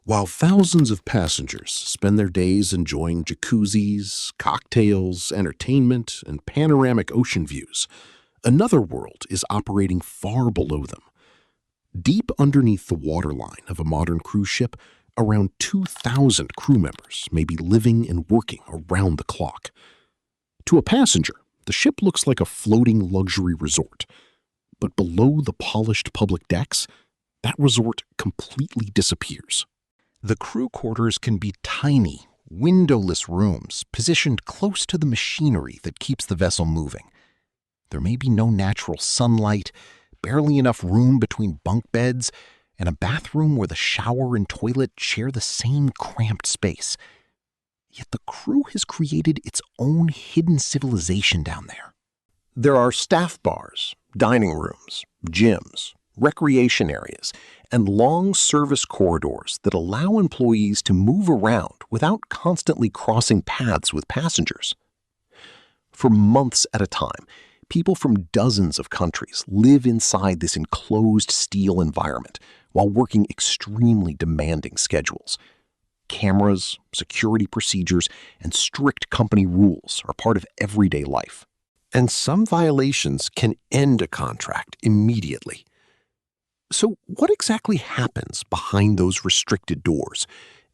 While thousands of passengers spend their days enjoying jacuzzis, cocktails, entertainment, and panoramic ocean views, another world is operating far below them. Deep underneath the waterline of a modern cruise ship, around 2,000 crew members may be living and working around the clock. To a passenger, the ship looks like a floating luxury resort. But below the polished public decks, that resort completely disappears. The crew quarters can be tiny, windowless rooms positioned close to the machinery that keeps the vessel moving. There may be no natural sunlight, barely enough room between bunk beds, and a bathroom where the shower and toilet share the same cramped space. Yet the crew has created its own hidden civilization down there. There are staff bars, dining rooms, gyms, recreation areas, and long service corridors that allow employees to move around without constantly crossing paths with passengers. For months at a time, people from dozens of countries live inside this enclosed steel environment while working extremely demanding schedules. Cameras, security procedures, and strict company rules are part of everyday life. And some violations can end a contract immediately. So what exactly happens behind those restricted doors?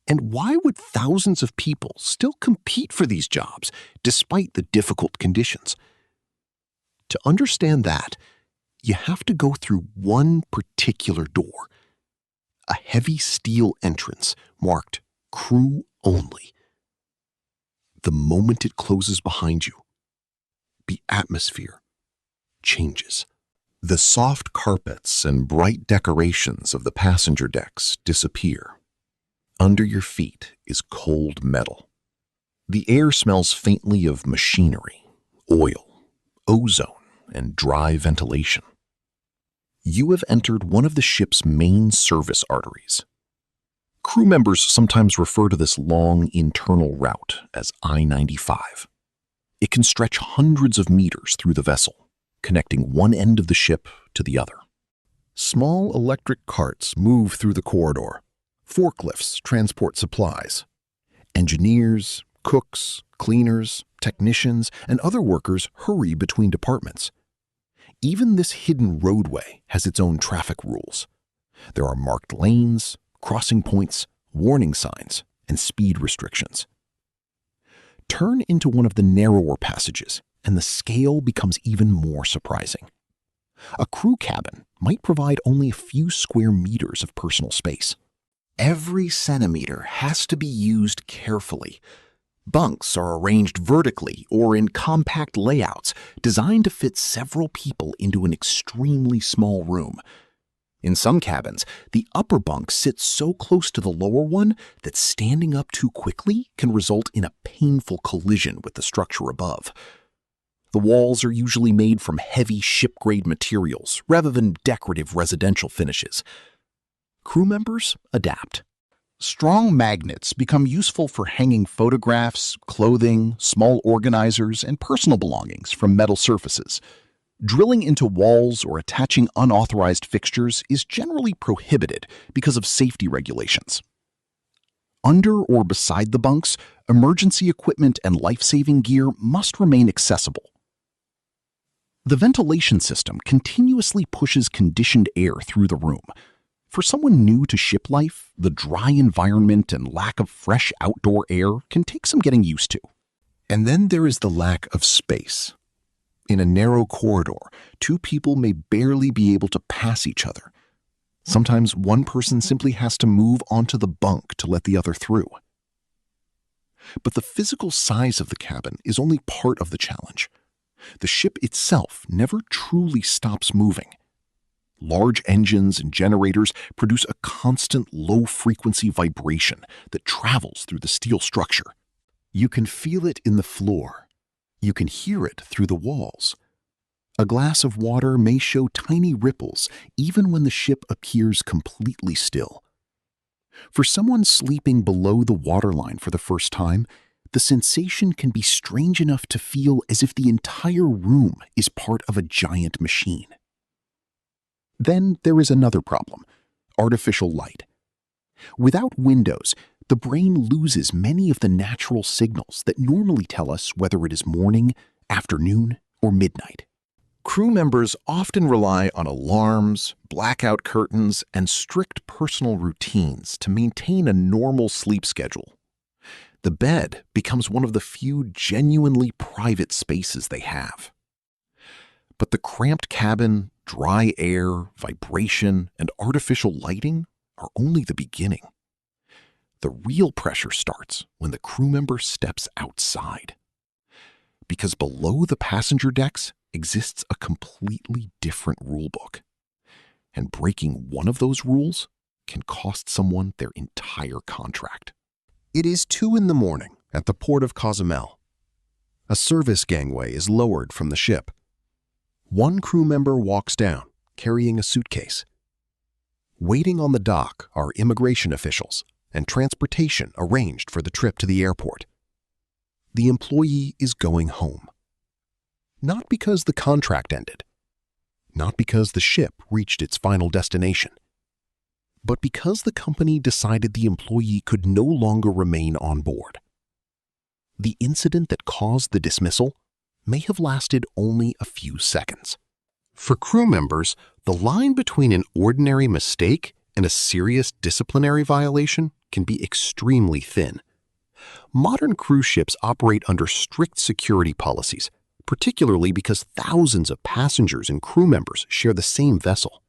And why would thousands of people still compete for these jobs despite the difficult conditions? To understand that, you have to go through one particular door, a heavy steel entrance marked Crew Only. The moment it closes behind you, the atmosphere changes. The soft carpets and bright decorations of the passenger decks disappear. Under your feet is cold metal. The air smells faintly of machinery, oil, ozone, and dry ventilation. You have entered one of the ship's main service arteries. Crew members sometimes refer to this long internal route as I-95. It can stretch hundreds of meters through the vessel, connecting one end of the ship to the other. Small electric carts move through the corridor. Forklifts transport supplies. Engineers, cooks, cleaners, technicians, and other workers hurry between departments. Even this hidden roadway has its own traffic rules. There are marked lanes, crossing points, warning signs, and speed restrictions. Turn into one of the narrower passages, and the scale becomes even more surprising. A crew cabin might provide only a few square meters of personal space. Every centimeter has to be used carefully. Bunks are arranged vertically or in compact layouts designed to fit several people into an extremely small room. In some cabins, the upper bunk sits so close to the lower one that standing up too quickly can result in a painful collision with the structure above. The walls are usually made from heavy ship-grade materials rather than decorative residential finishes. Crew members adapt. Strong magnets become useful for hanging photographs, clothing, small organizers, and personal belongings from metal surfaces. Drilling into walls or attaching unauthorized fixtures is generally prohibited because of safety regulations. Under or beside the bunks, emergency equipment and life-saving gear must remain accessible. The ventilation system continuously pushes conditioned air through the room. For someone new to ship life, the dry environment and lack of fresh outdoor air can take some getting used to. And then there is the lack of space. In a narrow corridor, two people may barely be able to pass each other. Sometimes one person simply has to move onto the bunk to let the other through. But the physical size of the cabin is only part of the challenge. The ship itself never truly stops moving. Large engines and generators produce a constant low-frequency vibration that travels through the steel structure. You can feel it in the floor. You can hear it through the walls. A glass of water may show tiny ripples even when the ship appears completely still. For someone sleeping below the waterline for the first time, the sensation can be strange enough to feel as if the entire room is part of a giant machine. Then there is another problem: artificial light. Without windows, the brain loses many of the natural signals that normally tell us whether it is morning, afternoon, or midnight. Crew members often rely on alarms, blackout curtains, and strict personal routines to maintain a normal sleep schedule. The bed becomes one of the few genuinely private spaces they have. But the cramped cabin, dry air, vibration, and artificial lighting are only the beginning. The real pressure starts when the crew member steps outside. Because below the passenger decks exists a completely different rulebook. And breaking one of those rules can cost someone their entire contract. It is 2 a.m. at the port of Cozumel. A service gangway is lowered from the ship. One crew member walks down, carrying a suitcase. Waiting on the dock are immigration officials and transportation arranged for the trip to the airport. The employee is going home. Not because the contract ended, not because the ship reached its final destination, but because the company decided the employee could no longer remain on board. The incident that caused the dismissal may have lasted only a few seconds. For crew members, the line between an ordinary mistake and a serious disciplinary violation can be extremely thin. Modern cruise ships operate under strict security policies, particularly because thousands of passengers and crew members share the same vessel.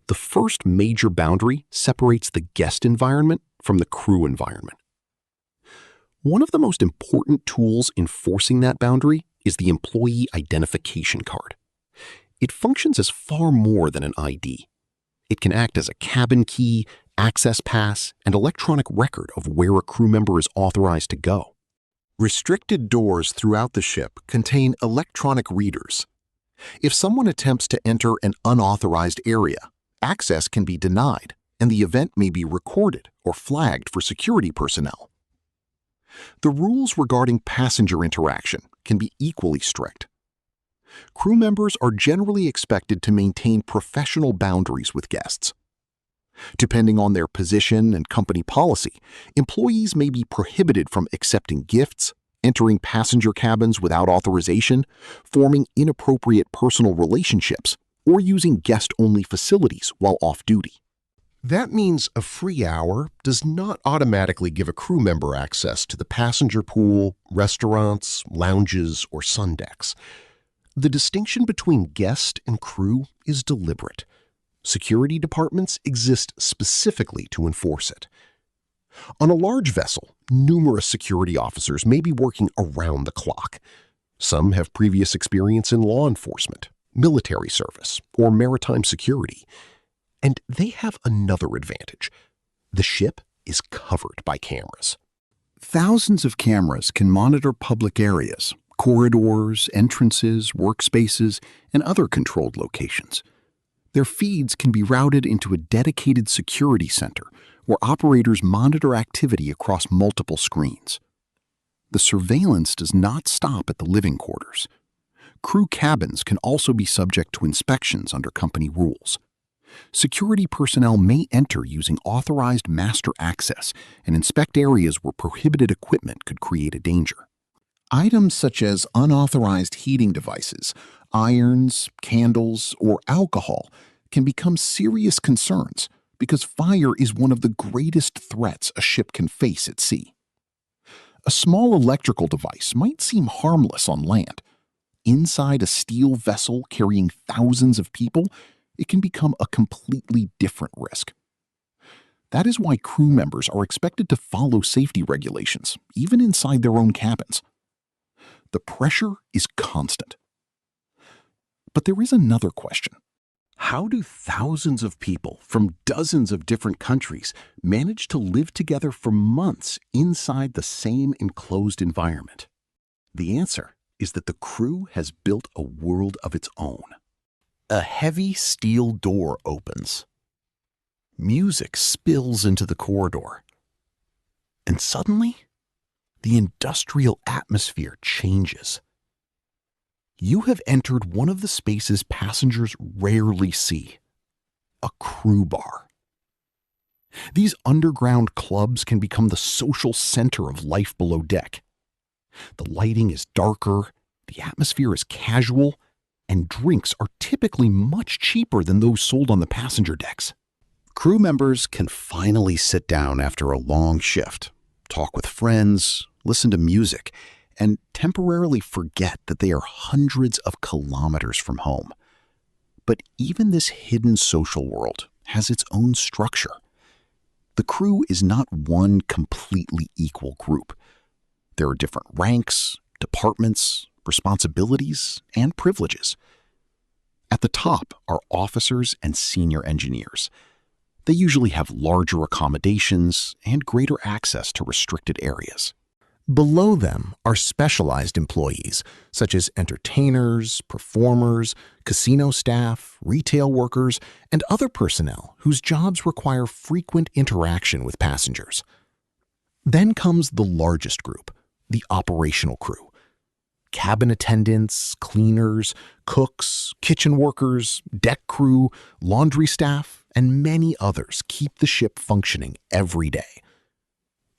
The first major boundary separates the guest environment from the crew environment. One of the most important tools enforcing that boundary is the employee identification card. It functions as far more than an ID. It can act as a cabin key, access pass, and electronic record of where a crew member is authorized to go. Restricted doors throughout the ship contain electronic readers. If someone attempts to enter an unauthorized area, access can be denied, and the event may be recorded or flagged for security personnel. The rules regarding passenger interaction can be equally strict. Crew members are generally expected to maintain professional boundaries with guests. Depending on their position and company policy, employees may be prohibited from accepting gifts, entering passenger cabins without authorization, forming inappropriate personal relationships, or using guest-only facilities while off-duty. That means a free hour does not automatically give a crew member access to the passenger pool, restaurants, lounges, or sun decks. The distinction between guest and crew is deliberate. Security departments exist specifically to enforce it. On a large vessel, numerous security officers may be working around the clock. Some have previous experience in law enforcement, military service, or maritime security. And they have another advantage. The ship is covered by cameras. Thousands of cameras can monitor public areas, corridors, entrances, workspaces, and other controlled locations. Their feeds can be routed into a dedicated security center where operators monitor activity across multiple screens. The surveillance does not stop at the living quarters. Crew cabins can also be subject to inspections under company rules. Security personnel may enter using authorized master access and inspect areas where prohibited equipment could create a danger. Items such as unauthorized heating devices, irons, candles, or alcohol can become serious concerns because fire is one of the greatest threats a ship can face at sea. A small electrical device might seem harmless on land. Inside a steel vessel carrying thousands of people, it can become a completely different risk. That is why crew members are expected to follow safety regulations, even inside their own cabins. The pressure is constant. But there is another question. How do thousands of people from dozens of different countries manage to live together for months inside the same enclosed environment? The answer is that the crew has built a world of its own. A heavy steel door opens. Music spills into the corridor. And suddenly, the industrial atmosphere changes. You have entered one of the spaces passengers rarely see, a crew bar. These underground clubs can become the social center of life below deck. The lighting is darker, the atmosphere is casual, and drinks are typically much cheaper than those sold on the passenger decks. Crew members can finally sit down after a long shift, talk with friends, listen to music, and temporarily forget that they are hundreds of kilometers from home. But even this hidden social world has its own structure. The crew is not one completely equal group. There are different ranks, departments, responsibilities, and privileges. At the top are officers and senior engineers. They usually have larger accommodations and greater access to restricted areas. Below them are specialized employees, such as entertainers, performers, casino staff, retail workers, and other personnel whose jobs require frequent interaction with passengers. Then comes the largest group, the operational crew. Cabin attendants, cleaners, cooks, kitchen workers, deck crew, laundry staff, and many others keep the ship functioning every day.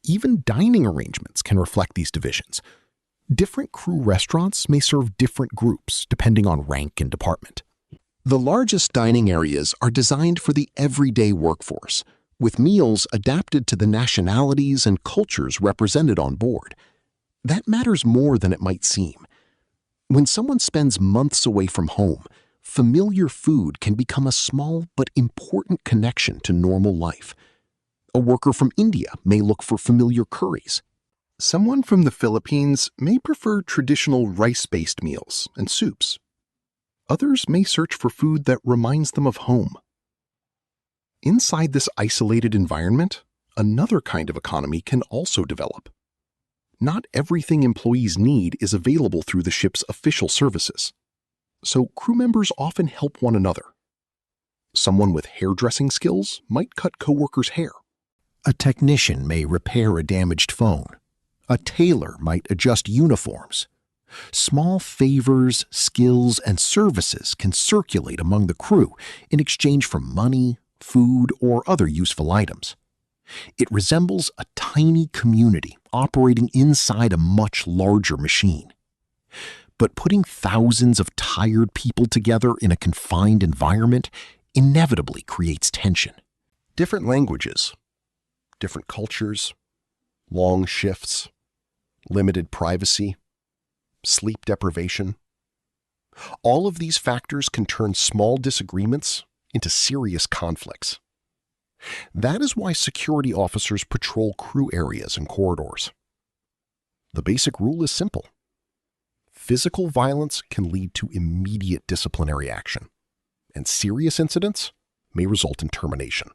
Even dining arrangements can reflect these divisions. Different crew restaurants may serve different groups depending on rank and department. The largest dining areas are designed for the everyday workforce, with meals adapted to the nationalities and cultures represented on board. That matters more than it might seem. When someone spends months away from home, familiar food can become a small but important connection to normal life. A worker from India may look for familiar curries. Someone from the Philippines may prefer traditional rice-based meals and soups. Others may search for food that reminds them of home. Inside this isolated environment, another kind of economy can also develop. Not everything employees need is available through the ship's official services. So crew members often help one another. Someone with hairdressing skills might cut coworkers' hair. A technician may repair a damaged phone. A tailor might adjust uniforms. Small favors, skills, and services can circulate among the crew in exchange for money, food, or other useful items. It resembles a tiny community operating inside a much larger machine. But putting thousands of tired people together in a confined environment inevitably creates tension. Different languages, different cultures, long shifts, limited privacy, sleep deprivation. All of these factors can turn small disagreements into serious conflicts. That is why security officers patrol crew areas and corridors. The basic rule is simple. Physical violence can lead to immediate disciplinary action, and serious incidents may result in termination.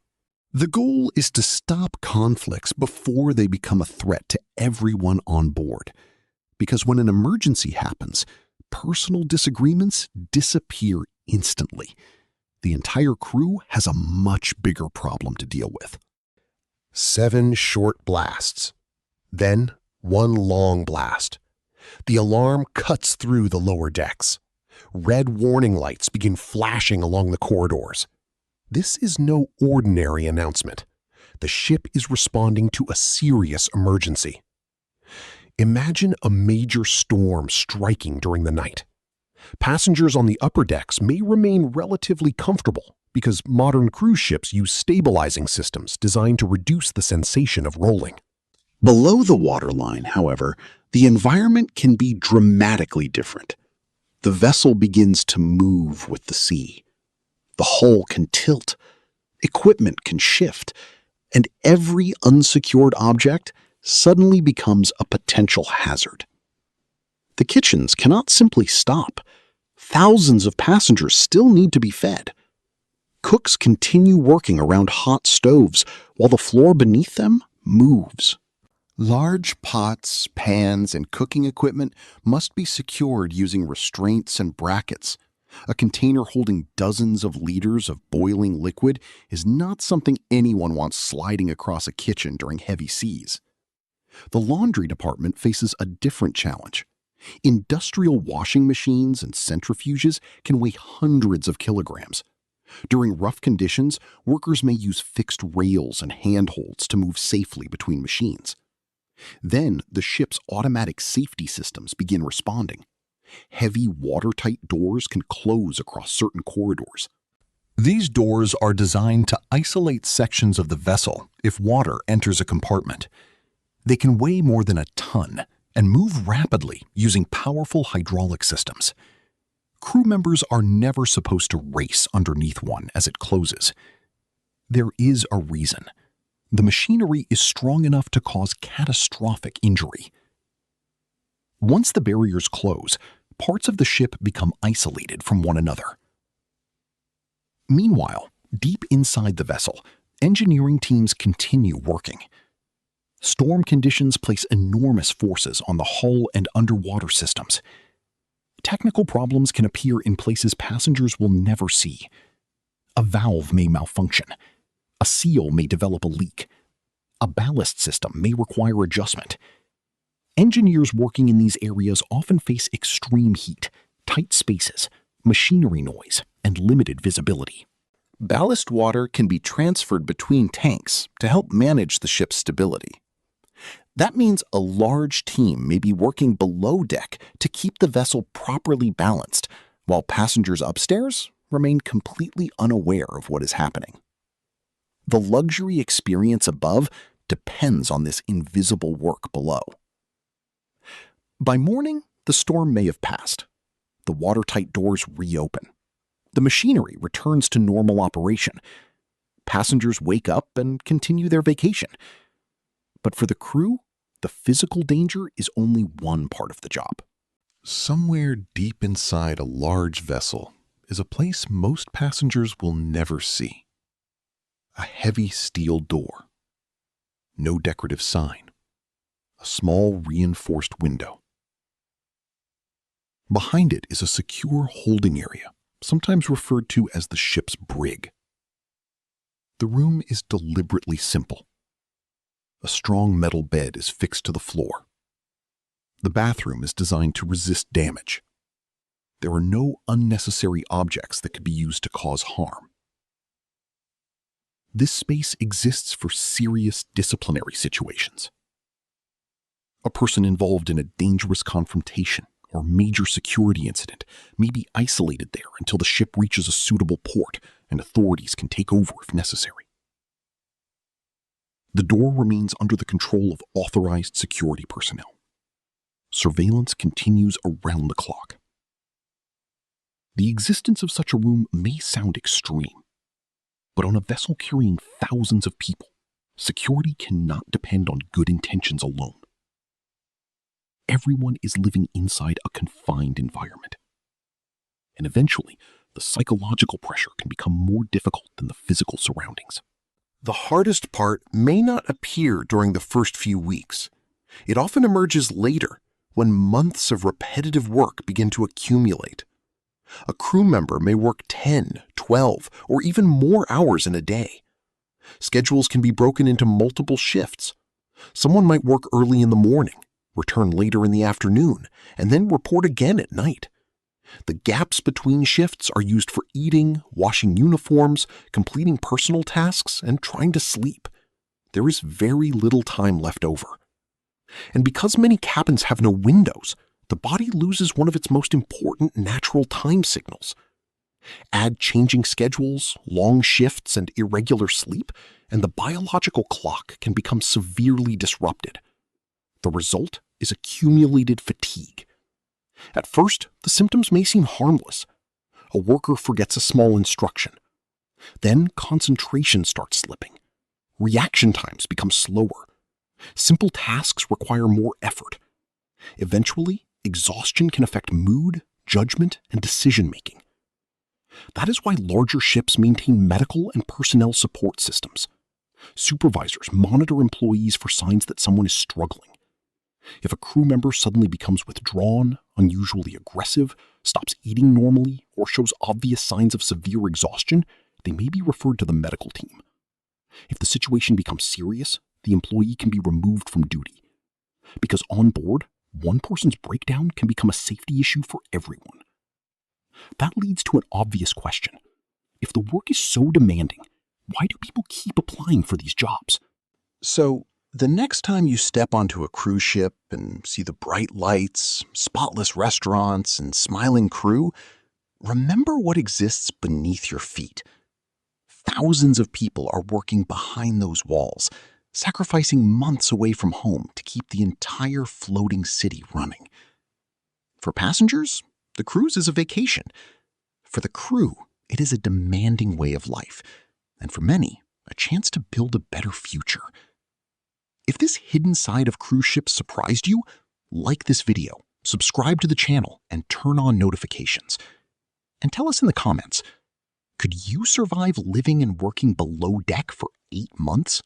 The goal is to stop conflicts before they become a threat to everyone on board, because when an emergency happens, personal disagreements disappear instantly. The entire crew has a much bigger problem to deal with. 7 short blasts, then 1 long blast. The alarm cuts through the lower decks. Red warning lights begin flashing along the corridors. This is no ordinary announcement. The ship is responding to a serious emergency. Imagine a major storm striking during the night. Passengers on the upper decks may remain relatively comfortable because modern cruise ships use stabilizing systems designed to reduce the sensation of rolling. Below the waterline, however, the environment can be dramatically different. The vessel begins to move with the sea. The hull can tilt, equipment can shift, and every unsecured object suddenly becomes a potential hazard. The kitchens cannot simply stop. Thousands of passengers still need to be fed. Cooks continue working around hot stoves while the floor beneath them moves. Large pots, pans, and cooking equipment must be secured using restraints and brackets. A container holding dozens of liters of boiling liquid is not something anyone wants sliding across a kitchen during heavy seas. The laundry department faces a different challenge. Industrial washing machines and centrifuges can weigh hundreds of kilograms. During rough conditions, workers may use fixed rails and handholds to move safely between machines. Then, the ship's automatic safety systems begin responding. Heavy, watertight doors can close across certain corridors. These doors are designed to isolate sections of the vessel if water enters a compartment. They can weigh more than a ton and move rapidly using powerful hydraulic systems. Crew members are never supposed to race underneath one as it closes. There is a reason. The machinery is strong enough to cause catastrophic injury. Once the barriers close, parts of the ship become isolated from one another. Meanwhile, deep inside the vessel, engineering teams continue working. Storm conditions place enormous forces on the hull and underwater systems. Technical problems can appear in places passengers will never see. A valve may malfunction. A seal may develop a leak. A ballast system may require adjustment. Engineers working in these areas often face extreme heat, tight spaces, machinery noise, and limited visibility. Ballast water can be transferred between tanks to help manage the ship's stability. That means a large team may be working below deck to keep the vessel properly balanced, while passengers upstairs remain completely unaware of what is happening. The luxury experience above depends on this invisible work below. By morning, the storm may have passed. The watertight doors reopen. The machinery returns to normal operation. Passengers wake up and continue their vacation. But for the crew, the physical danger is only one part of the job. Somewhere deep inside a large vessel is a place most passengers will never see. A heavy steel door. No decorative sign. A small reinforced window. Behind it is a secure holding area, sometimes referred to as the ship's brig. The room is deliberately simple. A strong metal bed is fixed to the floor. The bathroom is designed to resist damage. There are no unnecessary objects that could be used to cause harm. This space exists for serious disciplinary situations. A person involved in a dangerous confrontation or major security incident may be isolated there until the ship reaches a suitable port and authorities can take over if necessary. The door remains under the control of authorized security personnel. Surveillance continues around the clock. The existence of such a room may sound extreme, but on a vessel carrying thousands of people, security cannot depend on good intentions alone. Everyone is living inside a confined environment. And eventually, the psychological pressure can become more difficult than the physical surroundings. The hardest part may not appear during the first few weeks. It often emerges later, when months of repetitive work begin to accumulate. A crew member may work 10, 12, or even more hours in a day. Schedules can be broken into multiple shifts. Someone might work early in the morning, return later in the afternoon, and then report again at night. The gaps between shifts are used for eating, washing uniforms, completing personal tasks, and trying to sleep. There is very little time left over. And because many cabins have no windows, the body loses one of its most important natural time signals. Add changing schedules, long shifts, and irregular sleep, and the biological clock can become severely disrupted. The result is accumulated fatigue. At first, the symptoms may seem harmless. A worker forgets a small instruction. Then concentration starts slipping. Reaction times become slower. Simple tasks require more effort. Eventually, exhaustion can affect mood, judgment, and decision-making. That is why larger ships maintain medical and personnel support systems. Supervisors monitor employees for signs that someone is struggling. If a crew member suddenly becomes withdrawn, unusually aggressive, stops eating normally, or shows obvious signs of severe exhaustion, they may be referred to the medical team. If the situation becomes serious, the employee can be removed from duty. Because on board, one person's breakdown can become a safety issue for everyone. That leads to an obvious question. If the work is so demanding, why do people keep applying for these jobs? So, the next time you step onto a cruise ship and see the bright lights, spotless restaurants, and smiling crew, remember what exists beneath your feet. Thousands of people are working behind those walls, sacrificing months away from home to keep the entire floating city running. For passengers, the cruise is a vacation. For the crew, it is a demanding way of life, and for many, a chance to build a better future. If this hidden side of cruise ships surprised you, like this video, subscribe to the channel, and turn on notifications. And tell us in the comments, could you survive living and working below deck for 8 months?